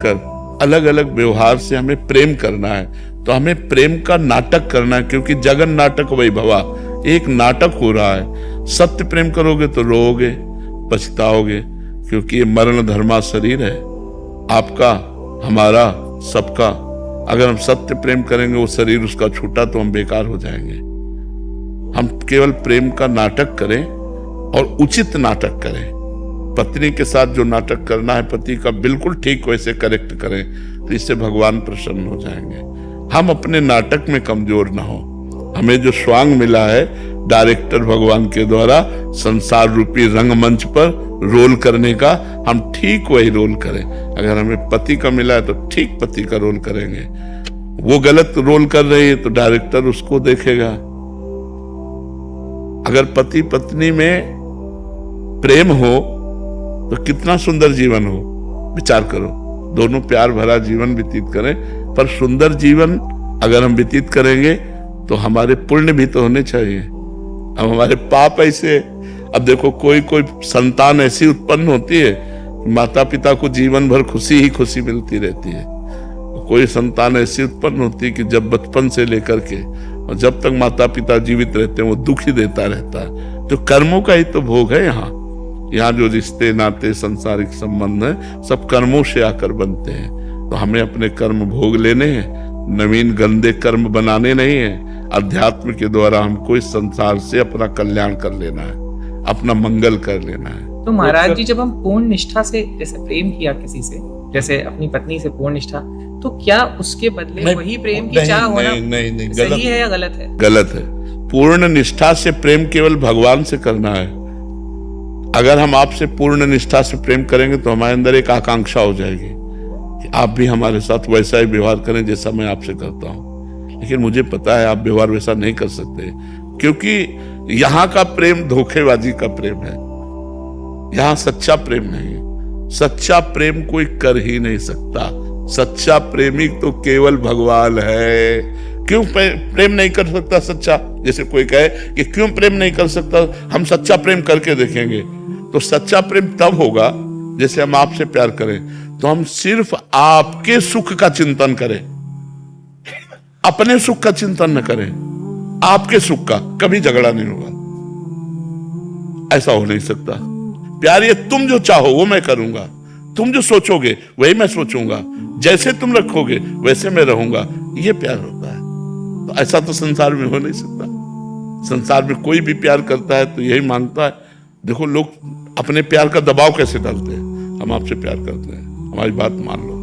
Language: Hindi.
कर अलग अलग व्यवहार से हमें प्रेम करना है, तो हमें प्रेम का नाटक करना है, क्योंकि जगन नाटक वही भवा, एक नाटक हो रहा है। सत्य प्रेम करोगे तो रोओगे, पछताओगे, क्योंकि ये मरण धर्मा शरीर है, आपका, हमारा, सबका। अगर हम सत्य प्रेम करेंगे, वो शरीर उसका छूटा तो हम बेकार हो जाएंगे। हम केवल प्रेम का नाटक करें और उचित नाटक करें। पत्नी के साथ जो नाटक करना है पति का, बिल्कुल ठीक वैसे करेक्ट करें, तो इससे भगवान प्रसन्न हो जाएंगे। हम अपने नाटक में कमजोर ना हो। हमें जो स्वांग मिला है डायरेक्टर भगवान के द्वारा संसार रूपी रंगमंच पर रोल करने का, हम ठीक वही रोल करें। अगर हमें पति का मिला है तो ठीक पति का रोल करेंगे। वो गलत रोल कर रही है तो डायरेक्टर उसको देखेगा। अगर पति पत्नी में प्रेम हो तो कितना सुंदर जीवन हो, विचार करो। दोनों प्यार भरा जीवन व्यतीत करें, पर सुंदर जीवन अगर हम व्यतीत करेंगे तो हमारे पुण्य भी तो होने चाहिए। अब हमारे पाप ऐसे, अब देखो कोई कोई संतान ऐसी उत्पन्न होती है, माता पिता को जीवन भर खुशी ही खुशी मिलती रहती है। कोई संतान ऐसी उत्पन्न होती है कि जब बचपन से लेकर के और जब तक माता पिता जीवित रहते हैं वो दुख ही देता रहता है। तो कर्मों का ही तो भोग है। यहाँ जो रिश्ते नाते सांसारिक संबंध है सब कर्मों से आकर बनते हैं। तो हमें अपने कर्म भोग लेने हैं, नवीन गंदे कर्म बनाने नहीं है। अध्यात्म के द्वारा हमको इस संसार से अपना कल्याण कर लेना है, अपना मंगल कर लेना है। तो महाराज जी, जब हम पूर्ण निष्ठा से जैसे प्रेम किया किसी से, जैसे अपनी पत्नी से पूर्ण निष्ठा, तो क्या उसके बदले वही प्रेम की चाह होना नहीं, सही है या गलत है? गलत है। पूर्ण निष्ठा से प्रेम केवल भगवान से करना है। अगर हम आपसे पूर्ण निष्ठा से प्रेम करेंगे तो हमारे अंदर एक आकांक्षा हो जाएगी कि आप भी हमारे साथ वैसा ही व्यवहार करें जैसा मैं आपसे करता हूं। लेकिन मुझे पता है आप व्यवहार वैसा नहीं कर सकते, क्योंकि यहां का प्रेम धोखेबाजी का प्रेम है। यहां सच्चा प्रेम नहीं है। सच्चा प्रेम कोई कर ही नहीं सकता। सच्चा प्रेमी तो केवल भगवान है। क्यों प्रेम नहीं कर सकता सच्चा? जैसे कोई कहे कि क्यों प्रेम नहीं कर सकता, हम सच्चा प्रेम करके देखेंगे। तो सच्चा प्रेम तब होगा जैसे हम आपसे प्यार करें तो हम सिर्फ आपके सुख का चिंतन करें, अपने सुख का चिंतन न करें। आपके सुख का कभी झगड़ा नहीं होगा। ऐसा हो नहीं सकता। प्यार ये तुम जो चाहो वो मैं करूंगा, तुम जो सोचोगे वही मैं सोचूंगा, जैसे तुम रखोगे वैसे मैं रहूंगा, ये प्यार होता है। तो ऐसा तो संसार में हो नहीं सकता। संसार में कोई भी प्यार करता है तो यही मांगता है। देखो लोग अपने प्यार का दबाव कैसे डालते हैं। हम आपसे प्यार करते हैं, हमारी बात मान लो।